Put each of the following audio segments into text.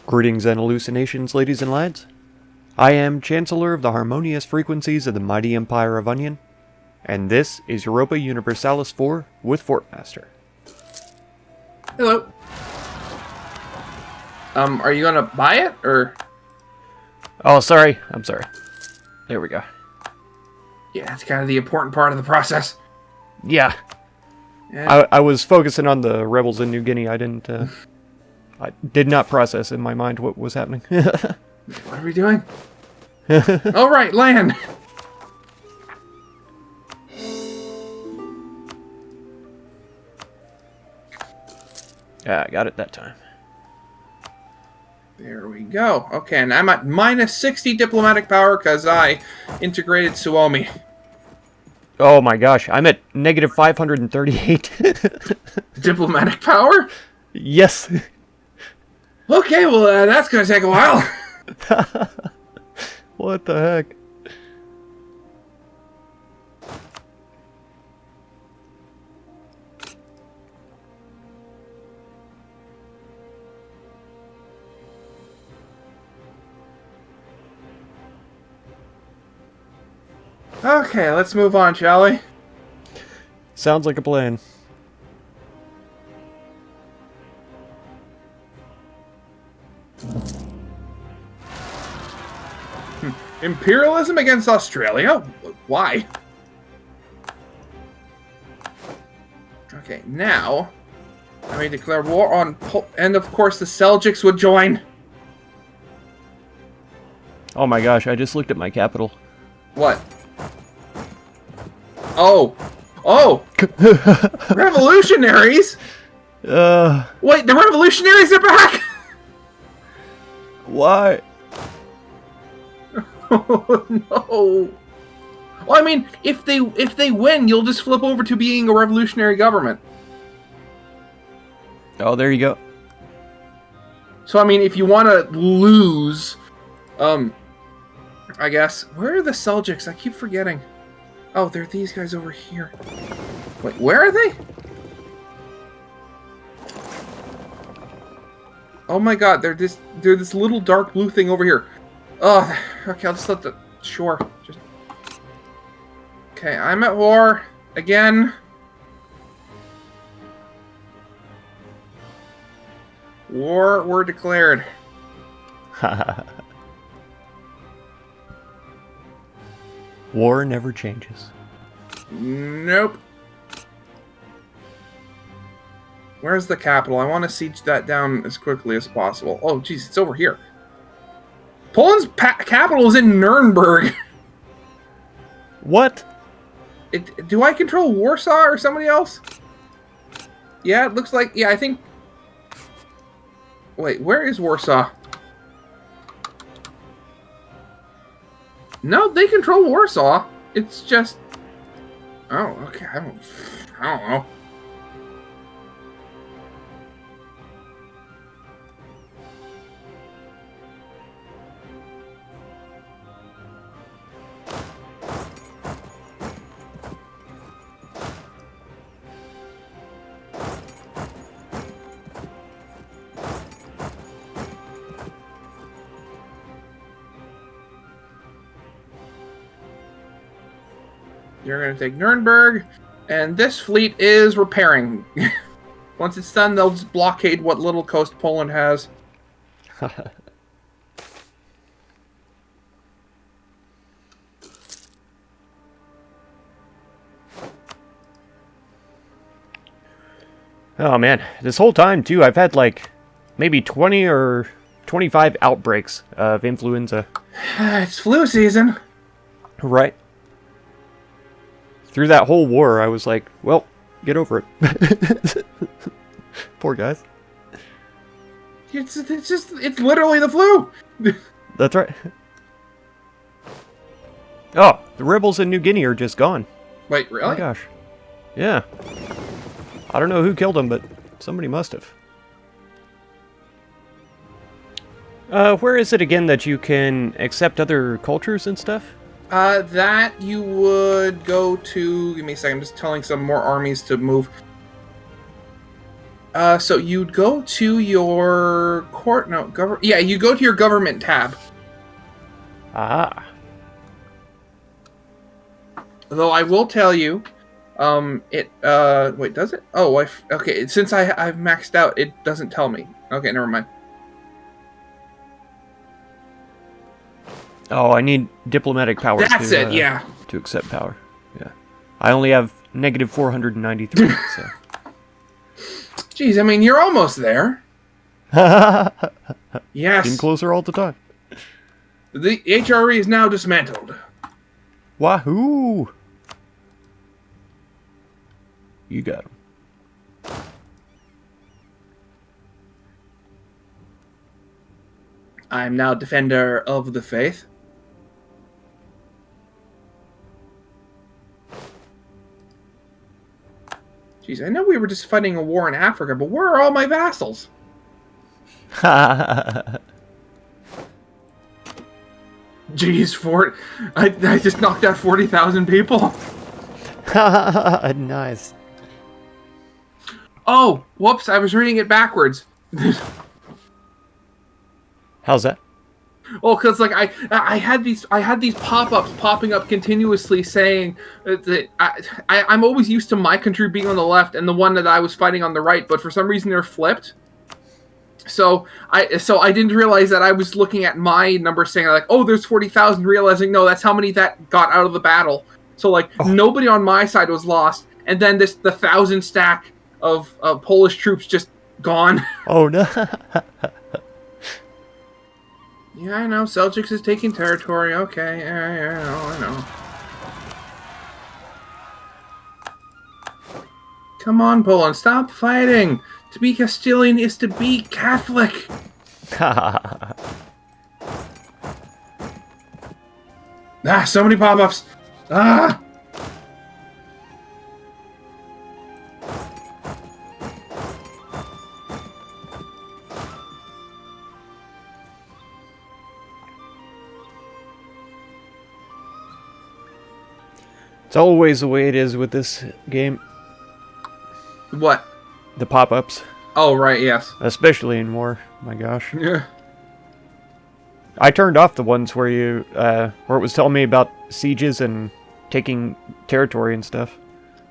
Greetings and hallucinations, ladies and lads. I am Chancellor of the harmonious frequencies of the mighty Empire of Onion, and this is Europa Universalis 4 with Fortmaster. Hello. Are you gonna buy it, or? Oh, sorry. I'm sorry. There we go. Yeah, that's kind of the important part of the process. Yeah. I was focusing on the rebels in New Guinea. I did not process in my mind what was happening. What are we doing? All right, land. Yeah, I got it that time. There we go. Okay, and I'm at minus 60 diplomatic power because I integrated Suomi. Oh my gosh, I'm at negative 538. Diplomatic power? Yes. Okay, well, that's going to take a while. What the heck? Okay, let's move on, shall we? Sounds like a plan. Imperialism against Australia? Why? Okay, now I may declare war on and of course the Seljuks would join. Oh my gosh, I just looked at my capital. What? Oh! Oh! Revolutionaries? Wait, the revolutionaries are back! Why? Oh no! Well, I mean, if they win, you'll just flip over to being a revolutionary government. Oh, there you go. So I mean, if you want to lose, I guess where are the Seljuks? I keep forgetting. Oh, they're these guys over here. Wait, where are they? Oh my God, they're this little dark blue thing over here. Oh, okay, I'll just let the... Sure. Just... Okay, I'm at war. Again. War were declared. War never changes. Nope. Where's the capital? I want to siege that down as quickly as possible. Oh, geez, it's over here. Poland's capital is in Nuremberg. What? Do I control Warsaw or somebody else? Yeah, it looks like... Yeah, I think... Wait, where is Warsaw? No, they control Warsaw. It's just... Oh, okay. I don't know. You're going to take Nuremberg, and this fleet is repairing. Once it's done, they'll just blockade what little coast Poland has. Oh man, this whole time too, I've had like maybe 20 or 25 outbreaks of influenza. It's flu season. Right. Through that whole war, I was like, well, get over it. Poor guys. It's literally the flu. That's right. Oh, the rebels in New Guinea are just gone. Wait, really? Oh my gosh. Yeah. I don't know who killed them, but somebody must have. Where is it again that you can accept other cultures and stuff? That you would go to... Give me a second, I'm just telling some more armies to move. So you'd go to your court. No, yeah, you go to your government tab. Ah. Though I will tell you, wait, does it? Oh, okay. Since I've maxed out, it doesn't tell me. Okay, never mind. Oh, I need diplomatic powers. That's it. Yeah. To accept power. Yeah. I only have negative 493. So. Jeez, I mean, you're almost there. Yes. Getting closer all the time. The HRE is now dismantled. Wahoo! You got him. I'm now defender of the faith. Jeez, I know we were just fighting a war in Africa, but where are all my vassals? Jeez, I just knocked out 40,000 people. Nice. Oh, whoops! I was reading it backwards. How's that? Oh, because like I had these pop-ups popping up continuously saying that I'm always used to my country being on the left and the one that I was fighting on the right, but for some reason they're flipped. So I didn't realize that I was looking at my number saying like, oh, there's 40,000, realizing no, that's how many that got out of the battle. So like nobody on my side was lost, and then the 1,000 stack of Polish troops just gone. Oh no. Yeah, I know. Seljuks is taking territory. Okay, yeah, I know. Come on, Poland, stop fighting! To be Castilian is to be Catholic! So many pop-ups! Ah! It's always the way it is with this game. What? The pop-ups. Oh, right, yes. Especially in war. My gosh. Yeah. I turned off the ones where where it was telling me about sieges and taking territory and stuff.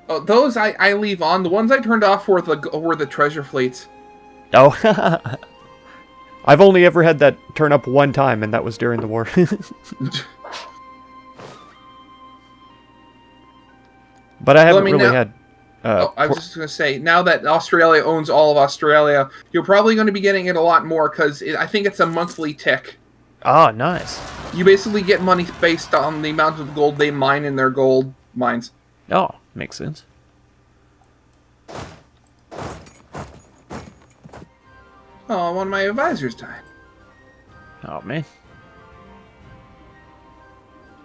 Oh, those I leave on. The ones I turned off were the treasure fleets. Oh. I've only ever had that turn up one time, and that was during the war. But I haven't really had... I was just going to say, now that Australia owns all of Australia, you're probably going to be getting it a lot more, because I think it's a monthly tick. Ah, nice. You basically get money based on the amount of gold they mine in their gold mines. Oh, makes sense. Oh, one of my advisors died. Oh, man.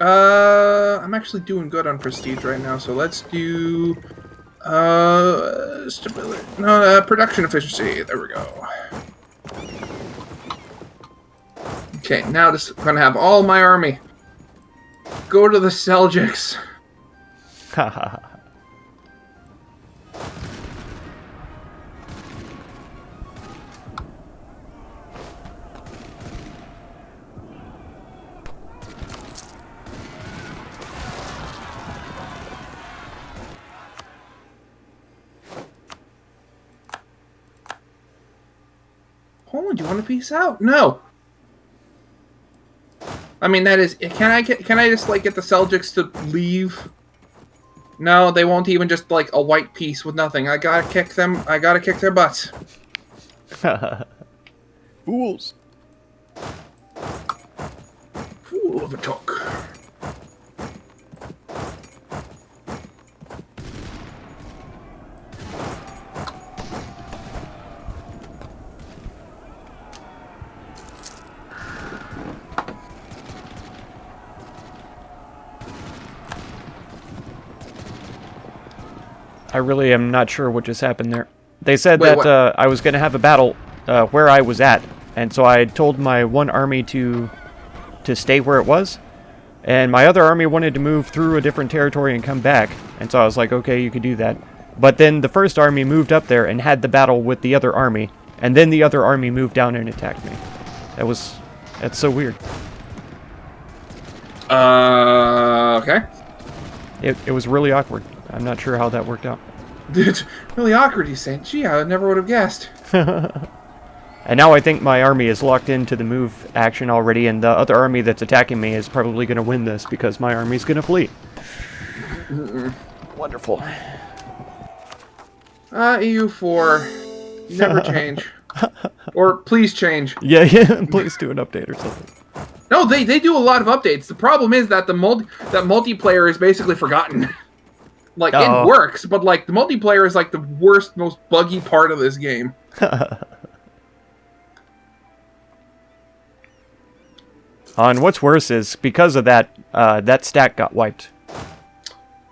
I'm actually doing good on prestige right now, so let's do stability. No, production efficiency. There we go. Okay, now just gonna have all my army go to the Seljuks. Haha. Poland, do you want to peace out? No. I mean, that is. Can I just like get the Seljuks to leave? No, they won't even just like a white piece with nothing. I gotta kick them. I gotta kick their butts. Fools. Fool of a talk. I really am not sure what just happened there. They said Wait, that I was going to have a battle where I was at, and so I told my one army to stay where it was, and my other army wanted to move through a different territory and come back, and so I was like, okay, you could do that. But then the first army moved up there and had the battle with the other army, and then the other army moved down and attacked me. That's so weird. Okay. It was really awkward. I'm not sure how that worked out. It's really awkward, you say. Gee, I never would have guessed. And now I think my army is locked into the move action already, and the other army that's attacking me is probably going to win this because my army's going to flee. Wonderful. EU4, never change. Or please change. Yeah, please do an update or something. No, they do a lot of updates. The problem is that multiplayer is basically forgotten. Like, it works, but like the multiplayer is like the worst, most buggy part of this game. And what's worse is, because of that, that stack got wiped.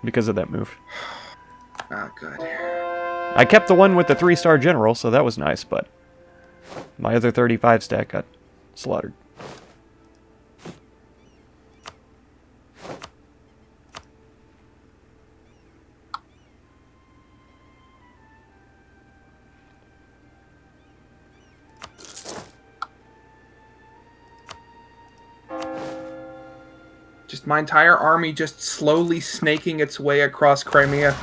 Because of that move. Oh, good. I kept the one with the 3-star general, so that was nice, but my other 35 stack got slaughtered. Just my entire army just slowly snaking its way across Crimea.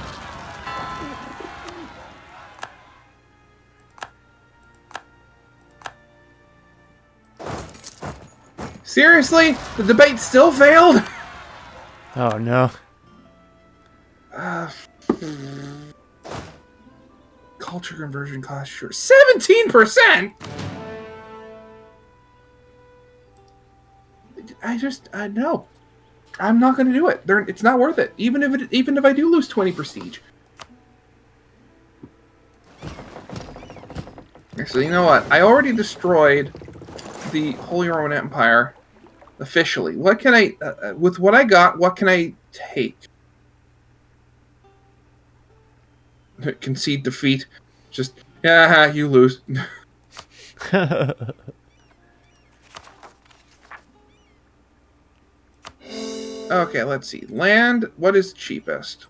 Seriously? The debate still failed? Oh no. Culture conversion cost sure. 17%? No. I'm not going to do it. It's not worth it. Even if I do lose 20 prestige. Actually, you know what? I already destroyed the Holy Roman Empire officially. What can I, with what I got, what can I take? Concede defeat. Just, yeah, you lose. Okay, let's see. Land, what is cheapest?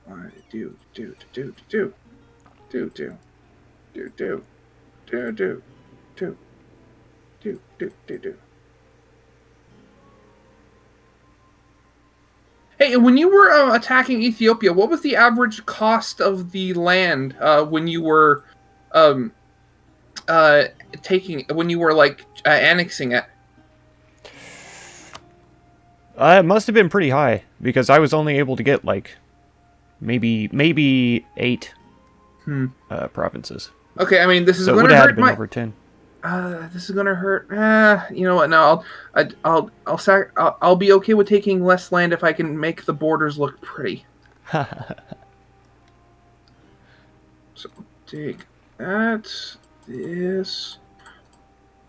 Do. Hey, when you were attacking Ethiopia, what was the average cost of the land when you were annexing it? It must have been pretty high, because I was only able to get, like, maybe 8 provinces. Okay, I mean, this is so going to hurt been over 10. This is going to hurt. You know what? No, I'll be okay with taking less land if I can make the borders look pretty. So, take that, this.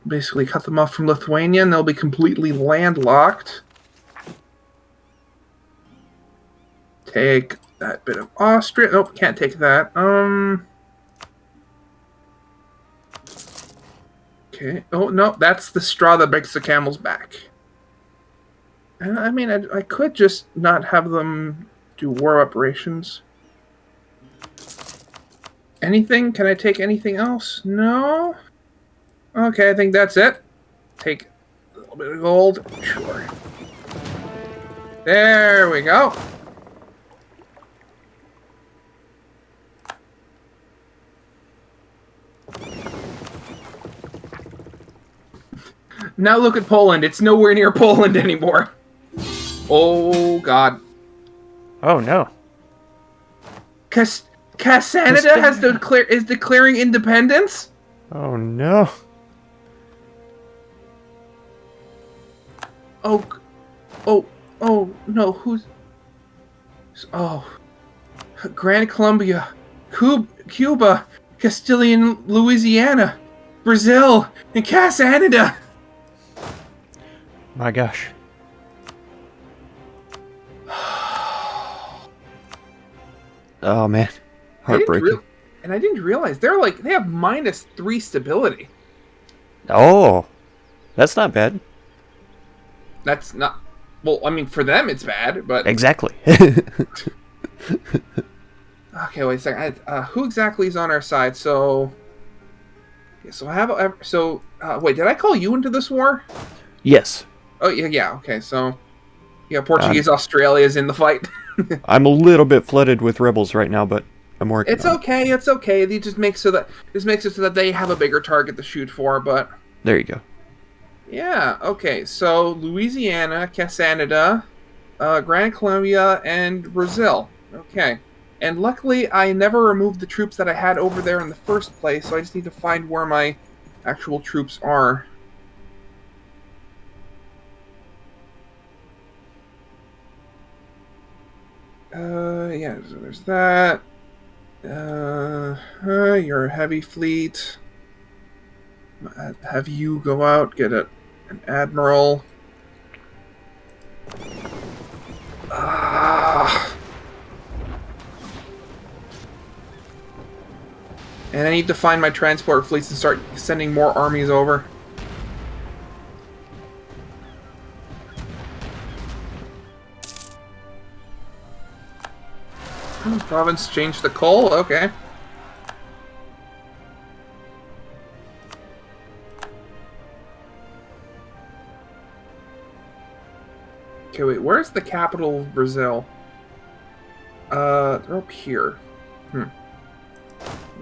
Basically cut them off from Lithuania, and they'll be completely landlocked. Take that bit of Austria. Nope, can't take that. Okay. Oh, no, that's the straw that breaks the camel's back. I mean, I could just not have them do war operations. Anything? Can I take anything else? No? Okay, I think that's it. Take a little bit of gold. Sure. There we go. Now look at Poland. It's nowhere near Poland anymore. Oh, God. Oh, no. Castanada is declaring independence? Oh, no. Oh, no, who's... Oh. Gran Colombia, Cuba, Castilian Louisiana, Brazil, and Castanada. My gosh. Oh, man. Heartbreaking. And I didn't realize they have -3 stability. Oh. That's not bad. That's not... Well, I mean, for them it's bad, but... Exactly. Okay, wait a second. Who exactly is on our side? So, yeah, wait, did I call you into this war? Yes. Oh yeah, yeah. Okay, so yeah, Um, Portuguese Australia is in the fight. I'm a little bit flooded with rebels right now, but I'm working It's on it. okay. It's okay. They just make so that this makes it so that they have a bigger target to shoot for. But There you go. yeah, okay. So Louisiana, Castanada, Gran Colombia, and Brazil. Okay. And luckily, I never removed the troops that I had over there in the first place, so I just need to find where my actual troops are. Yeah, so there's that. Your heavy fleet. Have you go out, get an admiral. Ah. And I need to find my transport fleets and start sending more armies over. Province changed the coal, okay. Okay, wait, where's the capital of Brazil? They're up here.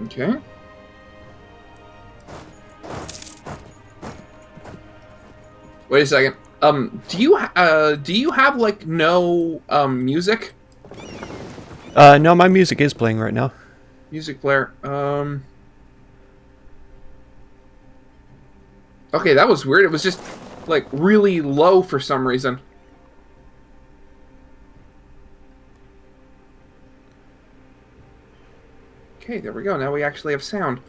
Okay. Wait a second. Do you have like no music? No, my music is playing right now. Music player. Okay, that was weird. It was just like really low for some reason. Okay, there we go. Now we actually have sound.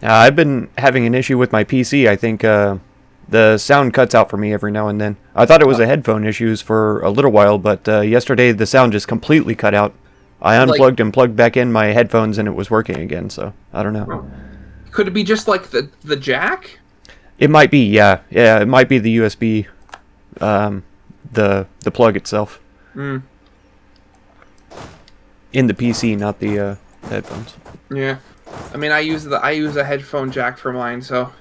I've been having an issue with my PC. I think the sound cuts out for me every now and then. I thought it was a headphone issues for a little while, but yesterday the sound just completely cut out. I unplugged and plugged back in my headphones and it was working again, so I don't know. Could it be just like the jack? It might be, yeah. Yeah, it might be the USB, the plug itself. Hmm. In the PC, not the headphones. Yeah. I mean, I use a headphone jack for mine, so.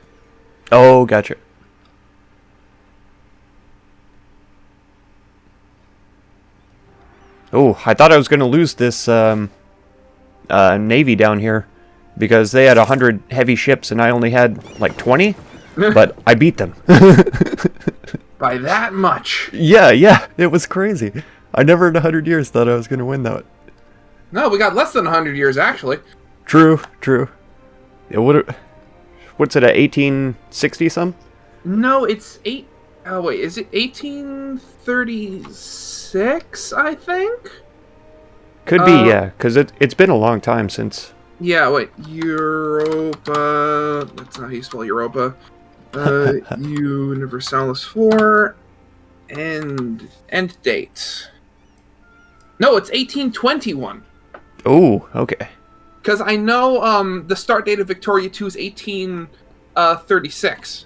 Oh, gotcha. Oh, I thought I was going to lose this navy down here because they had 100 heavy ships and I only had like 20, but I beat them. By that much. Yeah, it was crazy. I never in 100 years thought I was going to win that. No, we got less than 100 years, actually. True. It would. What's it at 1860 some? No, it's oh wait, is it 1836? I think. Could be, yeah, because it's been a long time since. Yeah, wait, Europa. That's not how you spell Europa. Universalis 4 and end date. No, it's 1821. Oh, okay. Because I know the start date of Victoria 2 is 1836.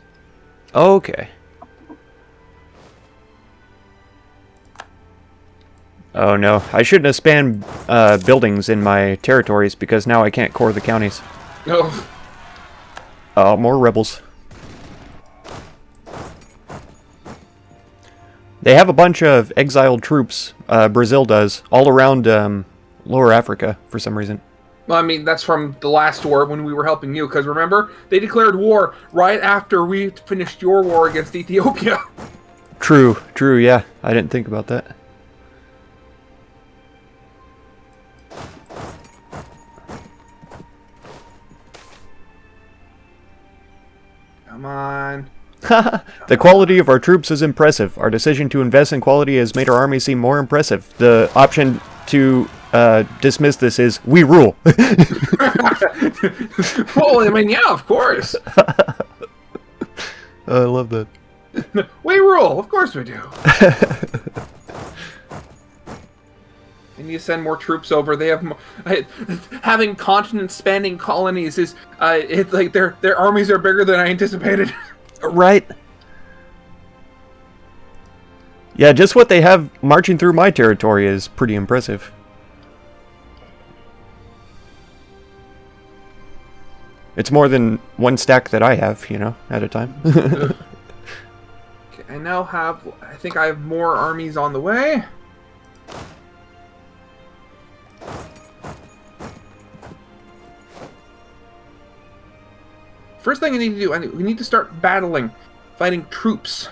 Okay. Oh no, I shouldn't have spanned buildings in my territories because now I can't core the counties. Oh. Oh, more rebels. They have a bunch of exiled troops, Brazil does, all around Lower Africa for some reason. Well, I mean, that's from the last war when we were helping you, because remember, they declared war right after we finished your war against Ethiopia. True, yeah. I didn't think about that. Come on. The quality of our troops is impressive. Our decision to invest in quality has made our army seem more impressive. The option to dismiss this is we rule. Well, I mean, yeah, of course. I love that. We rule, of course we do. They need to send more troops over. They have having continent-spanning colonies is it's like their armies are bigger than I anticipated. Right. Yeah, just what they have marching through my territory is pretty impressive. It's more than one stack that I have, at a time. Okay, I think I have more armies on the way. First thing I need to do, we need to start fighting troops.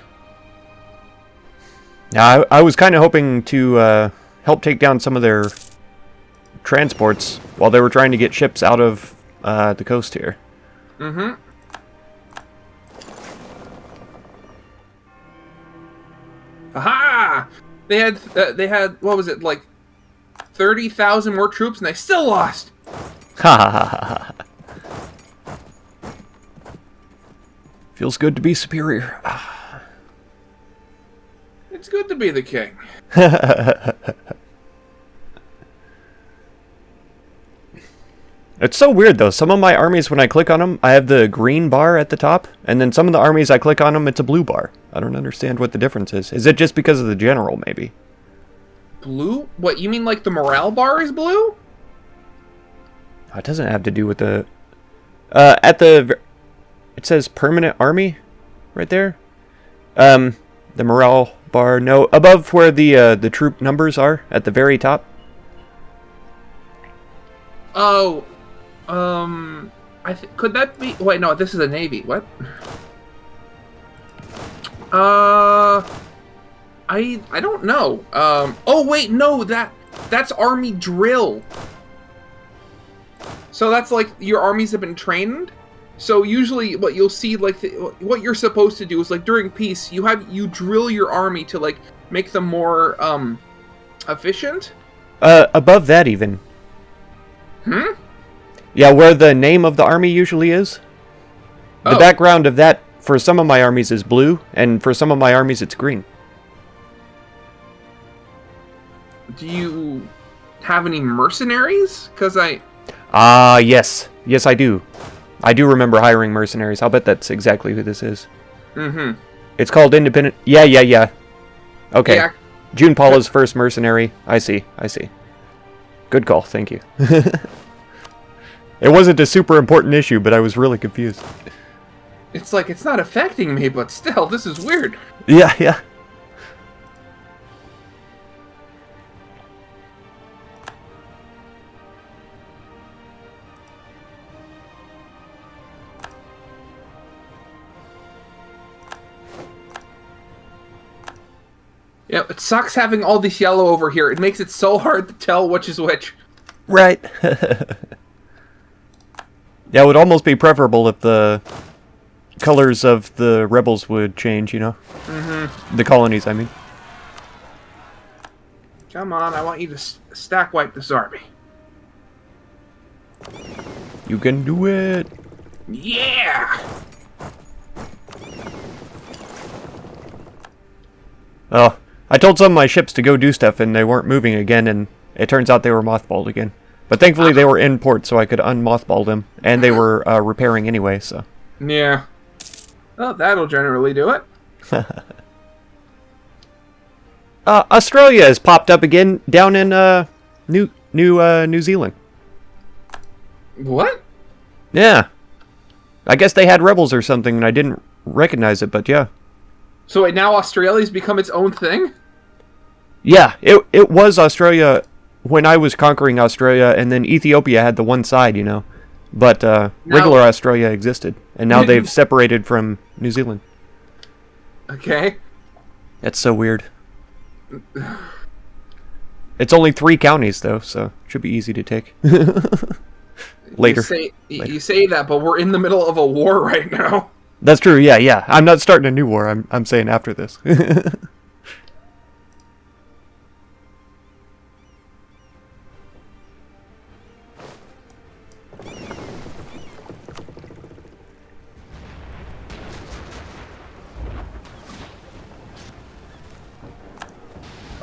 Now, I was kind of hoping to help take down some of their transports while they were trying to get ships out of the coast here. Mm-hmm. Aha! They had what was it, like 30,000 more troops, and they still lost. Ha ha ha ha. Feels good to be superior. It's good to be the king. It's so weird, though. Some of my armies, when I click on them, I have the green bar at the top, and then some of the armies, I click on them, it's a blue bar. I don't understand what the difference is. Is it just because of the general, maybe? Blue? What, you mean like the morale bar is blue? It doesn't have to do with the... It says permanent army right there. The morale bar, no, above where the troop numbers are at the very top. Oh, could that be? Wait, no, this is a navy. What? I don't know. Oh wait, no, that's army drill. So that's like your armies have been trained. So usually, what you'll see, like what you're supposed to do is like during peace, you drill your army to like make them more efficient. Above that even. Hmm? Yeah, where the name of the army usually is. The background of that for some of my armies is blue, and for some of my armies it's green. Do you have any mercenaries? Because yes. Yes, I do. I do remember hiring mercenaries. I'll bet that's exactly who this is. Mm-hmm. It's called Independent... Yeah. Okay. Yeah. June Paula's first mercenary. I see. Good call, thank you. It wasn't a super important issue, but I was really confused. It's like, it's not affecting me, but still, this is weird. Yeah. Yeah, it sucks having all this yellow over here. It makes it so hard to tell which is which. Right. Yeah, it would almost be preferable if the colors of the rebels would change, Mm-hmm. The colonies, I mean. Come on, I want you to stack wipe this army. You can do it. Yeah! Oh, I told some of my ships to go do stuff and they weren't moving again, and it turns out they were mothballed again. But thankfully they were in port, so I could unmothball them, and they were repairing anyway, so. Yeah. Well, that'll generally do it. Australia has popped up again down in New Zealand. What? Yeah. I guess they had rebels or something, and I didn't recognize it, but yeah. So wait, now Australia's become its own thing? Yeah, it was Australia when I was conquering Australia, and then Ethiopia had the one side, But regular Australia existed, and now they've separated from New Zealand. Okay. That's so weird. It's only 3 counties, though, so it should be easy to take. Later. You say that, but we're in the middle of a war right now. That's true, yeah. I'm not starting a new war, I'm saying after this.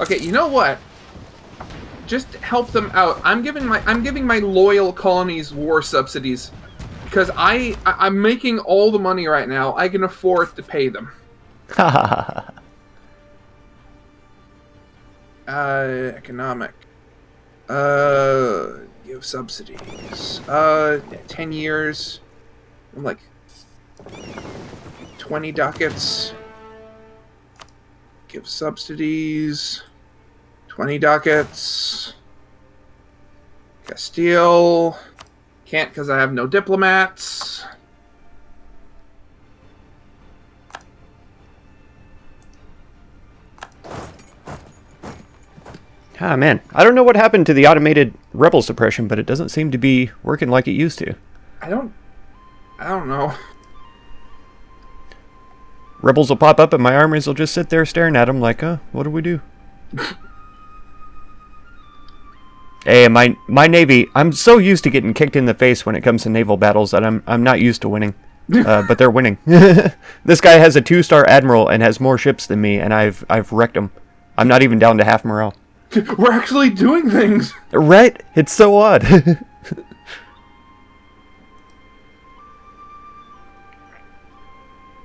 Okay, you know what? Just help them out. I'm giving my loyal colonies war subsidies because I'm making all the money right now. I can afford to pay them. Economic. Give subsidies. 10 years. Like 20 ducats. Give subsidies. 20 ducats. Castile. Can't because I have no diplomats. Ah, man. I don't know what happened to the automated rebel suppression, but it doesn't seem to be working like it used to. I don't know. Rebels will pop up and my armies will just sit there staring at them like, what do we do? Hey, my navy, I'm so used to getting kicked in the face when it comes to naval battles that I'm not used to winning. But they're winning. This guy has a 2-star admiral and has more ships than me, and I've wrecked him. I'm not even down to half morale. We're actually doing things! Right? It's so odd.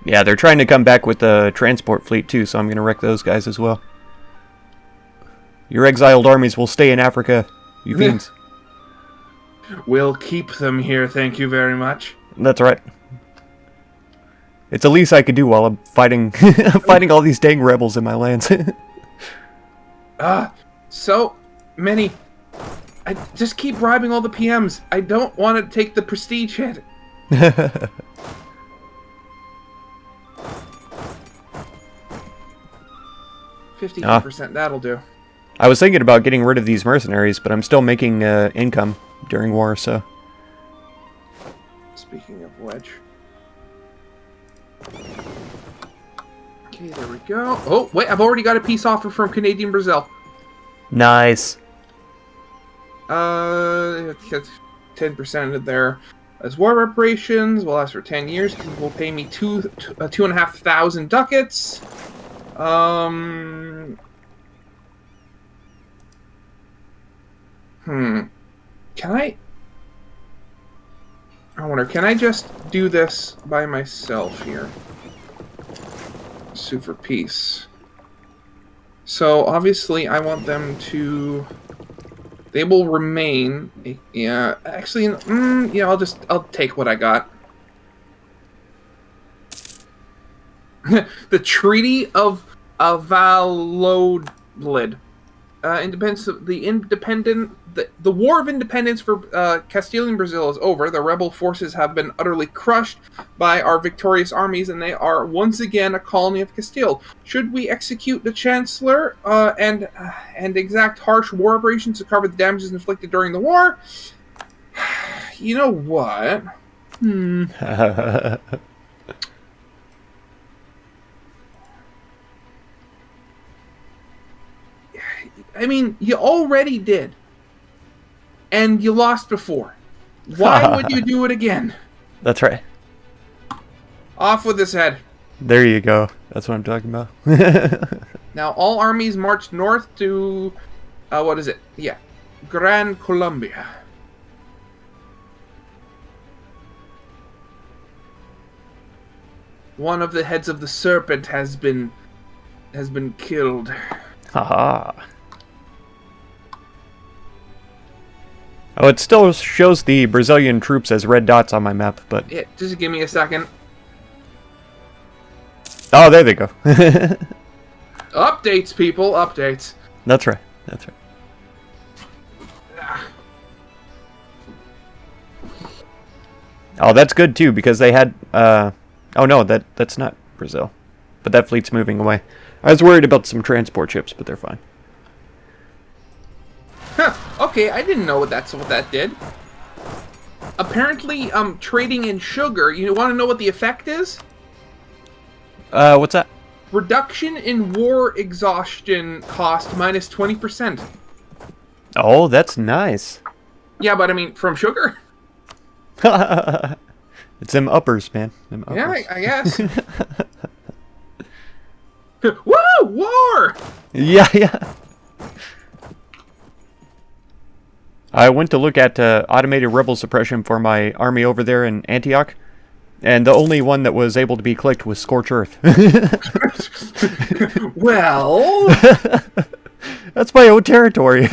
Yeah, they're trying to come back with the transport fleet too, so I'm going to wreck those guys as well. Your exiled armies will stay in Africa, you fiends. We'll keep them here, thank you very much. That's right. It's the least I could do while I'm fighting fighting all these dang rebels in my lands. So many. I just keep bribing all the PMs. I don't want to take the prestige hit. 50%, that'll do. I was thinking about getting rid of these mercenaries, but I'm still making income during war, so... Speaking of which... Okay, there we go. Oh, wait, I've already got a peace offer from Canadian Brazil. Nice. 10% of their as war reparations will last for 10 years. Will pay me 2,500 ducats. Can I wonder, can I just do this by myself here? Sue for peace. So obviously I want them to... They will remain... Yeah, actually, yeah, I'll take what I got. The Treaty of Valladolid. The War of Independence for Castilian Brazil is over. The rebel forces have been utterly crushed by our victorious armies, and they are once again a colony of Castile. Should we execute the Chancellor and exact harsh war reparations to cover the damages inflicted during the war? You know what? I mean, you already did. And you lost before. Why would you do it again? That's right. Off with his head. There you go. That's what I'm talking about. Now, all armies march north to... what is it? Yeah. Gran Colombia. One of the heads of the serpent has been killed. Haha. Oh, it still shows the Brazilian troops as red dots on my map, but... Yeah, just give me a second. Oh, there they go. Updates, people, updates. That's right, that's right. Oh, that's good, too, because they had... Oh, no, that's not Brazil. But that fleet's moving away. I was worried about some transport ships, but they're fine. Huh, okay, I didn't know what that did. Apparently, trading in sugar, you want to know what the effect is? What's that? Reduction in war exhaustion cost minus 20%. Oh, that's nice. Yeah, but I mean, from sugar? It's them uppers, man. Them uppers. Yeah, I guess. Woo! War! Yeah. I went to look at automated rebel suppression for my army over there in Antioch, and the only one that was able to be clicked was Scorch Earth. Well... That's my own territory.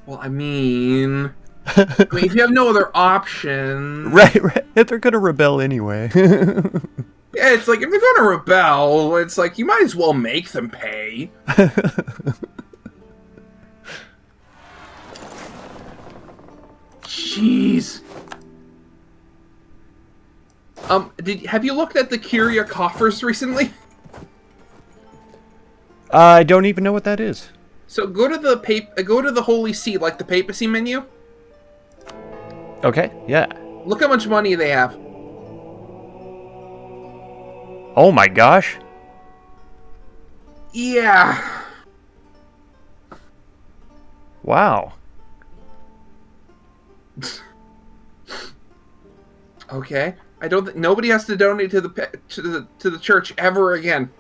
Well, I mean, if you have no other option, Right. If they're gonna rebel anyway. yeah, it's like if they're gonna rebel, it's like you might as well make them pay. Jeez. Have you looked at the Kyria coffers recently? I don't even know what that is. So go to the Holy See, like the papacy menu. Okay, yeah. Look how much money they have. Oh my gosh. Yeah. Wow. Okay. I don't. Nobody has to donate to the church ever again.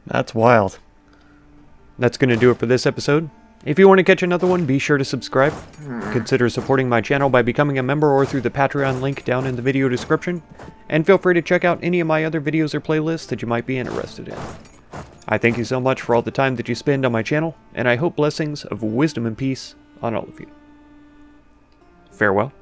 That's wild. That's going to do it for this episode. If you want to catch another one, be sure to subscribe. Consider supporting my channel by becoming a member or through the Patreon link down in the video description. And feel free to check out any of my other videos or playlists that you might be interested in. I thank you so much for all the time that you spend on my channel, and I hope blessings of wisdom and peace on all of you. Farewell.